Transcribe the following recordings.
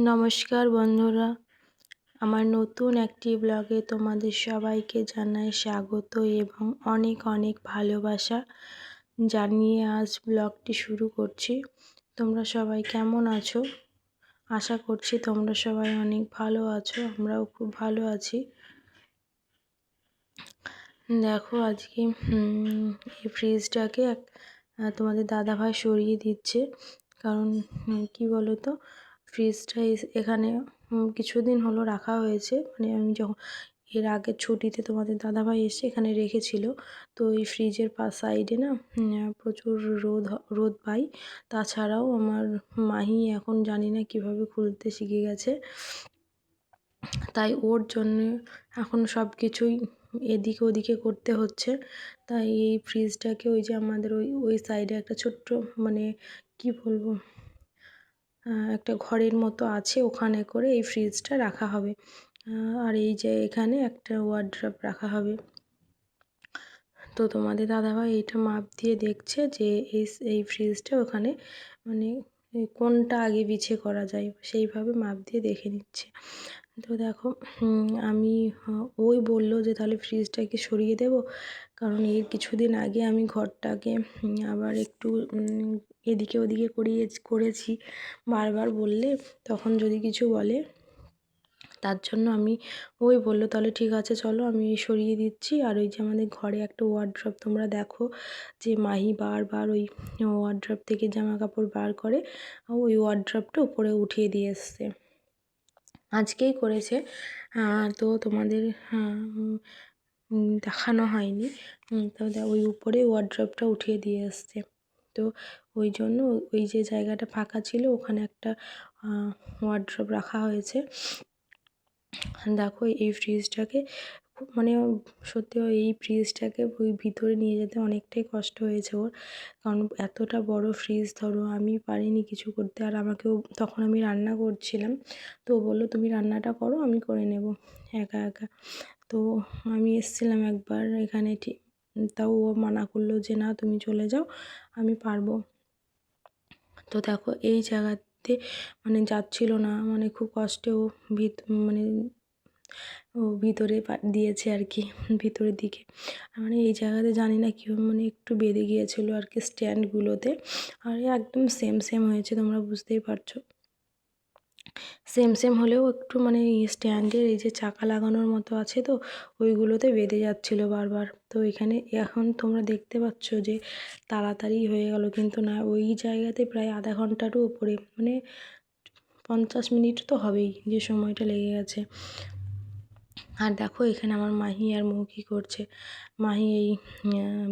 নমস্কার বন্ধুরা, আমার নতুন একটি ব্লগে তোমাদের সবাইকে জানাই স্বাগত এবং অনেক অনেক ভালোবাসা জানিয়ে আজ ব্লগটি শুরু করছি। তোমরা সবাই কেমন আছো? আশা করছি তোমরা সবাই অনেক ভালো আছো, আমরাও খুব ভালো আছি। দেখো আজকে এই ফ্রিজটাকে তোমাদের দাদাভাই সরিয়ে দিচ্ছে, কারণ কি বলো তো, ফ্রিজটা এখানে কিছুদিন হলো রাখা হয়েছে। মানে আমি যখন এর আগের ছুটিতে তোমাদের দাদাভাই এসে এখানে রেখেছিল, তো এই ফ্রিজের সাইডে না প্রচুর রোদ পাই। তাছাড়াও আমার মাহি এখন জানি না কিভাবে খুলতে শিখে গেছে, তাই ওর জন্য এখন সব কিছুই এদিকে ওদিকে করতে হচ্ছে। তাই এই ফ্রিজটাকে ওই যে আমাদের ওই সাইডে একটা ছোট্ট, মানে কি বলবো, একটা ঘরের মতো আছে, ওখানে করে এই ফ্রিজটা রাখা হবে। আর এই যে এখানে একটা ওয়ার্ড্রপ রাখা হবে। তো তোমাদের দাদাভাই এইটা মাপ দিয়ে দেখছে যে এই ফ্রিজটা ওখানে মানে কোনটা আগে বিছে করা যায়, সেইভাবে মাপ দিয়ে দেখে নিচ্ছে। তো দেখো আমি ওই বললো যে তাহলে ফ্রিজটাকে সরিয়ে দেব, কারণ এই কিছুদিন আগে আমি ঘরটাকে আবার একটু এদিকে ওদিকে করেছি। বারবার বললে তখন যদি কিছু বলে, তার জন্য ওই বললো তাহলে ঠিক আছে চলো আমি সরিয়ে দিচ্ছি। আর ওই যে আমাদের ঘরে একটা ওয়ার্ড্রপ তোমরা দেখো যে মাহি বারবার ওই ওয়ার্ড্রপ থেকে জামা কাপড় বার করে, ওই ওয়ার্ড্রপটা উপরে উঠিয়ে দিয়ে এসছে, আজকেই করেছে। তো তোমাদের দেখানো হয়নি। তো ওই উপরে ওয়ার্ড্রপটা উঠিয়ে দিয়ে এসছে। তো ওই জন্য ওই যে জায়গাটা ফাঁকা ছিল ওখানে একটা ওয়ার্ড্রপ রাখা হয়েছে। দেখো এই ফ্রিজটাকে মানে সত্যি এই ফ্রিজটাকে ওই ভিতরে নিয়ে যেতে অনেকটাই কষ্ট হয়েছে ওর, কারণ এতটা বড় ফ্রিজ ধরো আমি পারিনি কিছু করতে। আর আমাকেও তখন আমি রান্না করছিলাম, তো বললো তুমি রান্নাটা করো আমি করে নেব একা একা। তো আমি এসেছিলাম একবার এখানে, ঠিক তাও ও মানা করলো যে না তুমি চলে যাও, আমি পারবো। তো দেখো এই জায়গাতে মানে যাচ্ছিল না, মানে খুব কষ্টে ও মানে ও ভিতরে দিয়েছে আর কি, ভিতরের দিকে। মানে এই জায়গাতে জানি না কীভাবে মানে একটু বেঁধে গিয়েছিলো আর কি স্ট্যান্ডগুলোতে। আর একদম সেম সেম হয়েছে, তোমরা বুঝতেই পারছো। সেম সেম হলেও একটু মানে স্ট্যান্ডের এই যে চাকা লাগানোর মতো আছে, তো ওইগুলোতে বেঁধে যাচ্ছিলো বারবার। তো এখানে এখন তোমরা দেখতে পাচ্ছ যে তাড়াতাড়ি হয়ে গেল, কিন্তু না, ওই জায়গাতে প্রায় আধা ঘন্টারও উপরে, মানে 50 মিনিট তো হবেই যে সময়টা লেগে গেছে। আর দেখো এখানে আমার মাহি আর মৌ কী করছে। মাহি এই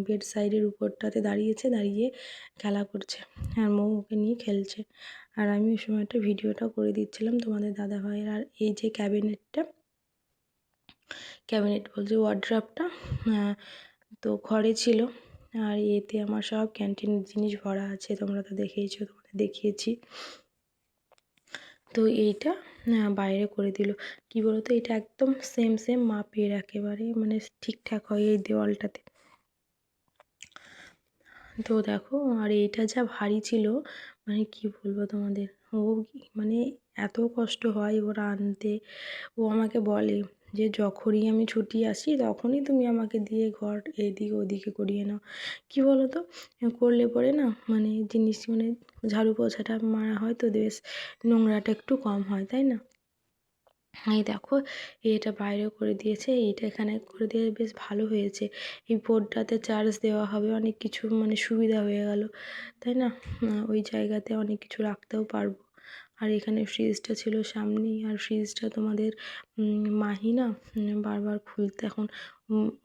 বেড সাইডের উপরটাতে দাঁড়িয়ে খেলা করছে, আর মৌ ওকে নিয়ে খেলছে। আর আমি ওই সময়টা ভিডিওটা করে দিচ্ছিলাম তোমাদের দাদাভাইয়ের। আর এই যে ক্যাবিনেট বলছে ওয়ার্ড্রপটা তো ঘরে ছিল। আর এতে আমার সব ক্যান্টিনের জিনিস ভরা আছে, তোমরা তো দেখেইছো, তোমাদের দেখিয়েছি। তো এইটা বাইরে করে দিল। কি বলতো, এটা একদম সেম সেম মাপের একেবারে, মানে ঠিকঠাক হয় এই দেওয়ালটাতে। তো দেখো, আর এইটা যা ভারী ছিল মানে কি বলবো তোমাদের, মানে এত কষ্ট হয় ওরা আনতে। ও আমাকে বলে যে যখনই আমি ছুটি আসি তখনই তুমি আমাকে দিয়ে ঘর এদিকে ওদিকে করিয়ে নাও। কি বলো তো, করলে পরে না মানে জিনিস মানে ঝাড়ু পোছাটা মারা হয় তো বেশ নোংরাটা একটু কম হয়, তাই না? এই দেখো এটা বাইরেও করে দিয়েছে, এইটা এখানে করে দিয়ে বেশ ভালো হয়েছে। এই বোর্ডটাতে চার্জ দেওয়া হবে, অনেক কিছু মানে সুবিধা হয়ে গেল, তাই না? ওই জায়গাতে অনেক কিছু রাখতেও পারবো। আর এখানে ফ্রিজটা ছিল সামনেই, আর ফ্রিজটা তোমাদের মাহি না বারবার খুলতে এখন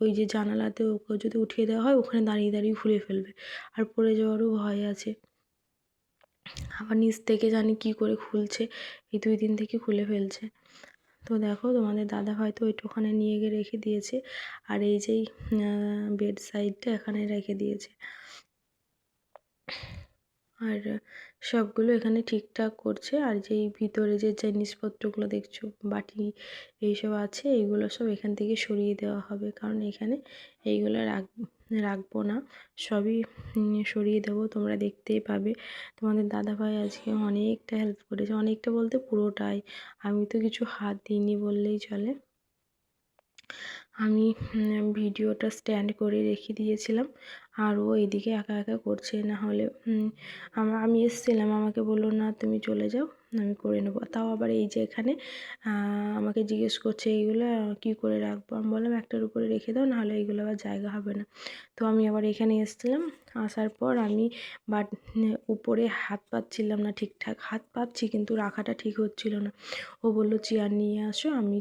ওই যে জানালাতে ওকে যদি উঠিয়ে দেওয়া হয় ওখানে দাঁড়িয়ে খুলে ফেলবে, আর পড়ে যাওয়ারও ভয় আছে। আবার নিচ থেকে জানি কি করে খুলছে, এই 2 দিন থেকে খুলে ফেলছে। তো দেখো তোমাদের দাদা হয়তো ওইটা ওখানে নিয়ে গিয়ে রেখে দিয়েছে, আর এই যেই বেড সাইডটা এখানে রেখে দিয়েছে। আর সবগুলো এখানে ঠিকঠাক করছে। আর যেই ভিতরে যে জিনিসপত্রগুলো দেখছো, বাটি এইসব আছে, এইগুলো সব এখান থেকে সরিয়ে দেওয়া হবে, কারণ এখানে এইগুলো রাখবো না, সবই সরিয়ে দেবো, তোমরা দেখতেই পাবে। তোমাদের দাদাভাই আজকে অনেকটা হেল্প করেছে, অনেকটা বলতে পুরোটাই। আমি তো কিছু হাত দিইনি বললেই চলে। আমি ভিডিওটা স্ট্যান্ড করে রেখে দিয়েছিলাম, আর ও এদিকে একা একা করছে। না হলে আমি এসেছিলাম, আমাকে বললো না তুমি চলে যাও, আমি করে নেবো। তাও আবার এই যে এখানে আমাকে জিজ্ঞেস করছে এইগুলো কী করে রাখবো। আমি বললাম একটার উপরে রেখে দাও, নাহলে এইগুলো আবার জায়গা হবে না। তো আমি আবার এখানে এসেছিলাম, আসার পর আমি উপরে হাত পাচ্ছিলাম না ঠিকঠাক, হাত পাচ্ছি কিন্তু রাখাটা ঠিক হচ্ছিল না। ও বললো চেয়ার নিয়ে আসো, আমি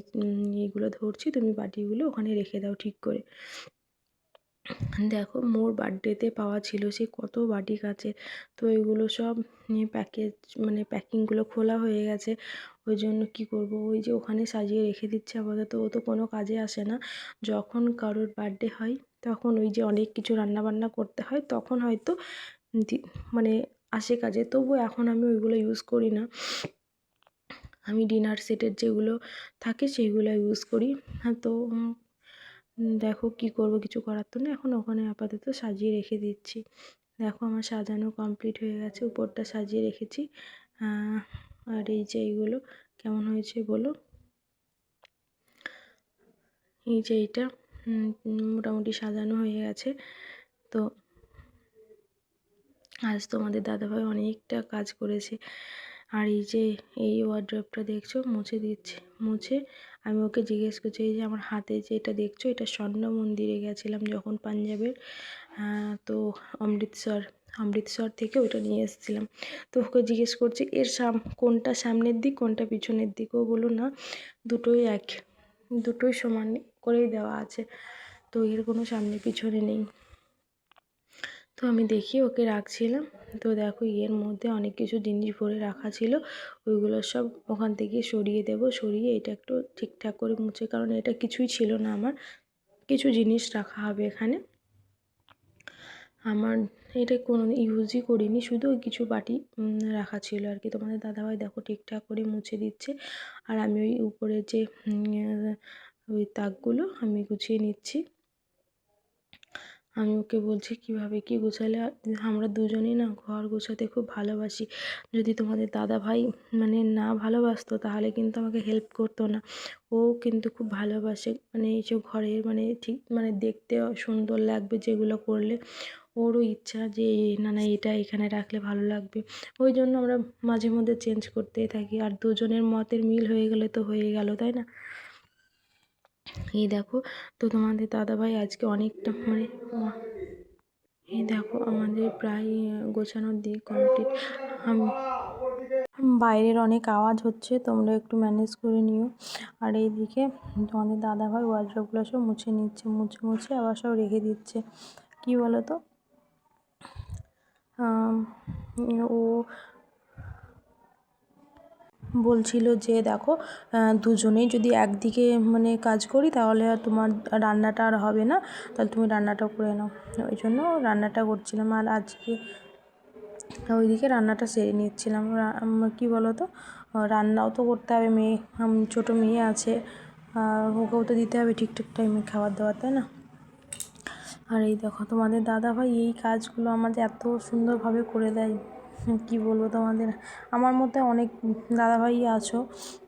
এগুলো ধরছি, তুমি বাটিগুলো ওখানে রেখে দাও ঠিক করে। দেখো মোর বার্থডেতে পাওয়া ছিল সে কত বাটি কাচের, তো এগুলো সব প্যাকেজ প্যাকিংগুলো খোলা হয়ে গেছে। ওই জন্য কী করব, ওই যে ওখানে সাজিয়ে রেখে দিচ্ছে আপাতত। ও তো কোনো কাজে আসে না, যখন কারোর বার্থডে হয় তখন ওই যে অনেক কিছু রান্নাবান্না করতে হয়, তখন হয়তো আসে কাজে। তবু এখন আমি ওইগুলো ইউজ করি না, আমি ডিনার সেটের যেগুলো থাকে সেইগুলো ইউজ করি। তো দেখো কি করব, কিছু করার তো না, এখন ওখানে আপাতত সাজিয়ে রেখে দিচ্ছি। দেখো আমার সাজানো কমপ্লিট হয়ে গেছে, উপরটা সাজিয়ে রেখেছি। আর এই যে এইগুলো কেমন হয়েছে বলো। এই যে এইটা মোটামুটি সাজানো হয়ে গেছে। তো আজ তোমাদের দাদাভাই অনেকটা কাজ করেছে। আর এই যে এই ওয়ার্ড্রপটা দেখছো মুছে দিচ্ছে, মুছে আমি ওকে জিজ্ঞেস করছি, এই যে আমার হাতে যে এটা দেখছো, এটা স্বর্ণ মন্দিরে গেছিলাম যখন পাঞ্জাবের, তো অমৃতসর থেকে ওটা নিয়ে এসেছিলাম। তো ওকে জিজ্ঞেস করছি এর কোনটা সামনের দিক কোনটা পিছনের দিক। ও বললো না দুটোই এক, দুটোই সমান করেই দেওয়া আছে, তো এর কোনো সামনে পিছনে নেই। তো আমি দেখিয়ে ওকে রাখছিলাম। তো দেখো এর মধ্যে অনেক কিছু জিনিস ভরে রাখা ছিল, ওইগুলো সব ওখান থেকে সরিয়ে দেব, সরিয়ে এটা একটু ঠিকঠাক করে মুছে, কারণ এটা কিছুই ছিল না, আমার কিছু জিনিস রাখা হবে এখানে। আমার এটা কোনো ইউজই করিনি, শুধু ওই কিছু বাটি রাখা ছিল আর কি। তোমাদের দাদাভাই দেখো ঠিকঠাক করে মুছে দিচ্ছে, আর আমি ওই উপরে যে ওই তাকগুলো আমি গুছিয়ে নিচ্ছি। আমি ওকে বলছি কীভাবে কী গোছালে, আমরা দুজনেই না ঘর গোছাতে খুব ভালোবাসি। যদি তোমাদের দাদাভাই না ভালোবাসতো তাহলে কিন্তু আমাকে হেল্প করতো না। ও কিন্তু খুব ভালোবাসে, এইসব ঘরের ঠিক দেখতে সুন্দর লাগবে যেগুলো করলে, ওরও ইচ্ছা যে না না এটা এখানে রাখলে ভালো লাগবে। ওই জন্য আমরা মাঝে মধ্যে চেঞ্জ করতেই থাকি, আর দুজনের মতের মিল হয়ে গেলে তো হয়ে গেল, তাই না। এই দেখো, তো তোমাদের দাদাভাই আজকে অনেকটা এই দেখো আমাদের প্রায় গোছানোর দিক কমপ্লিট। বাইরের অনেক আওয়াজ হচ্ছে, তোমরা একটু ম্যানেজ করে নিও। আর এইদিকে তোমাদের দাদাভাই ওয়ার্ড্রপগুলো সব মুছে নিচ্ছে, মুছে মুছে আবার সব রেখে দিচ্ছে। কি বলো তো, ও বলছিল যে দেখো দুজনেই যদি একদিকে কাজ করি তাহলে আর তোমার রান্নাটা আর হবে না, তাহলে তুমি রান্নাটা করে নাও। ওই জন্য রান্নাটা করছিলাম, আর আজকে ওইদিকে রান্নাটা সেরে নিচ্ছিলাম। কী বলো তো, রান্নাও তো করতে হবে, ছোটো মেয়ে আছে, ওকেও তো দিতে হবে ঠিকঠাক টাইমে খাবার দাবার, তাই না। আর এই দেখো তোমাদের দাদাভাই এই কাজগুলো আমাদের এত সুন্দরভাবে করে দেয়, কি বলবো তোমাদের। আমার মধ্যে অনেক দাদাভাই আছো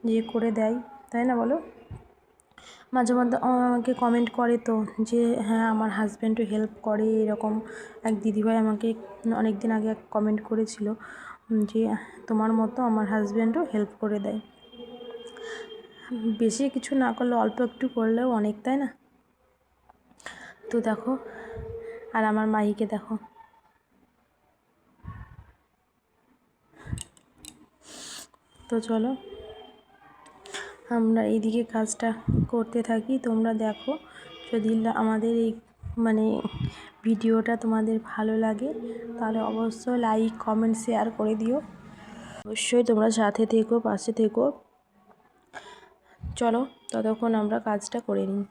যে করে দেয়, তাই না বলো। মাঝে মধ্যে আমাকে কমেন্ট করে তো যে হ্যাঁ আমার হাজব্যান্ডও হেল্প করে, এরকম এক দিদিভাই আমাকে অনেক দিন আগে কমেন্ট করেছিল যে তোমার মতো আমার হাজব্যান্ডও হেল্প করে দেয়। বেশি কিছু না করলে অল্প একটু করলেও অনেক, তাই না। তো দেখো, আর আমার মাহিকে দেখো, তো চলো আমরা এইদিকে কাজটা করতে থাকি, তোমরা দেখো। যদি আমাদের এই ভিডিওটা তোমাদের ভালো লাগে তাহলে অবশ্যই লাইক কমেন্ট শেয়ার করে দিও, অবশ্যই তোমরা সাথে থেকো, পাশে থেকো। চলো ততক্ষণ আমরা কাজটা করে নিই।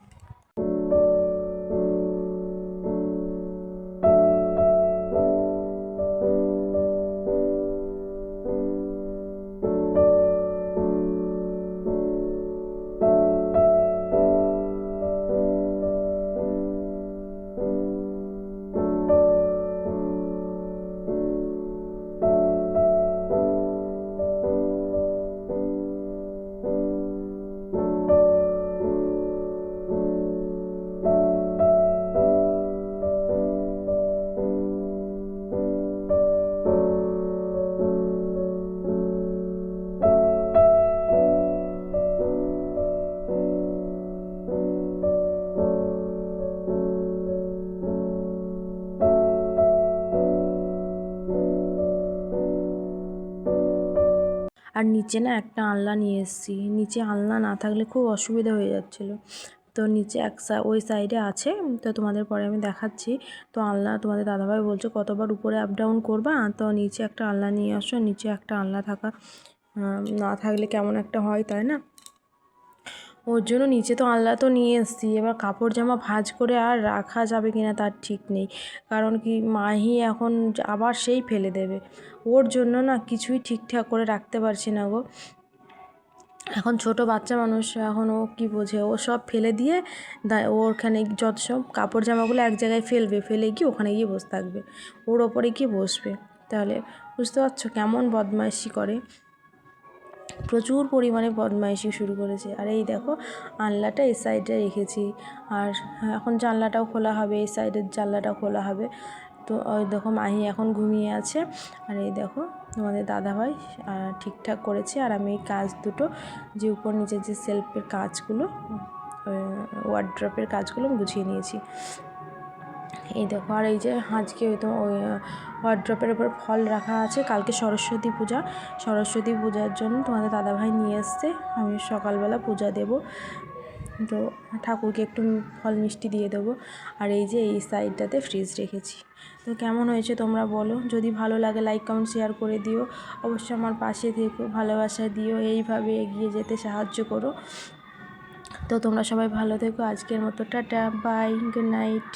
নিচে না একটা আলনা নিয়ে এসেছি, নিচে আলনা না থাকলে খুব অসুবিধা হয়ে যাচ্ছিলো। তো নিচে ওই সাইডে আছে, তো তোমাদের পরে আমি দেখাচ্ছি। তো আলনা তোমাদের দাদাভাই বলছে কতবার উপরে আপ ডাউন করবা, তো নিচে একটা আলনা নিয়ে আসো। নিচে একটা আলনা থাকা না থাকলে কেমন একটা হয়, তাই না? ওর জন্য নিচে তো আলনা তো নিয়ে এসেছি, এবার কাপড় জামা ভাঁজ করে আর রাখা যাবে কিনা তার ঠিক নেই। কারণ কি মাহি এখন আবার সেই ফেলে দেবে, ওর জন্য না কিছুই ঠিকঠাক করে রাখতে পারছি না গো। এখন ছোট বাচ্চা মানুষ, এখন ও কী বোঝে, ও সব ফেলে দিয়ে ওখানে যত সব কাপড় জামাগুলো এক জায়গায় ফেলবে, ফেলে গিয়ে ওখানে গিয়ে বসে থাকবে, ওর ওপরে গিয়ে বসবে। তাহলে বুঝতে পারছো কেমন বদমাইশি করে, প্রচুর পরিমাণে বদমাইশি শুরু করেছে। আর এই দেখো আলনাটা এই সাইডে রেখেছি, আর এখন জানলাটাও খোলা হবে, এই সাইডের জানলাটাও খোলা হবে। তো ওই দেখো মাহি এখন ঘুমিয়ে আছে, আর এই দেখো তোমাদের দাদাভাই ঠিকঠাক করেছে। আর আমি এই কাজ দুটো, যে উপর নিচের যে সেলফের কাজগুলো, ওয়ার্ড্রপের কাজগুলো গুছিয়ে নিয়েছি। এই দেখো, আর এই যে আজকে ওই ওয়ার্ড্রপের ওপর ফল রাখা আছে, কালকে সরস্বতী পূজা, সরস্বতী পূজার জন্য তোমাদের দাদাভাই নিয়ে এসছে। আমি সকালবেলা পূজা দেব, তো ঠাকুরকে একটু ফল মিষ্টি দিয়ে দেবো। আর এই যে এই সাইডটাতে ফ্রিজ রেখেছি। তো কেমন হয়েছে তোমরা বলো, যদি ভালো লাগে লাইক কমেন্ট শেয়ার করে দিও, অবশ্যই আমার পাশে থেকো, ভালোবাসা দিও, এইভাবে এগিয়ে যেতে সাহায্য করো। তো তোমরা সবাই ভালো থেকো, আজকের মতো টাটা, বাই, গুড নাইট।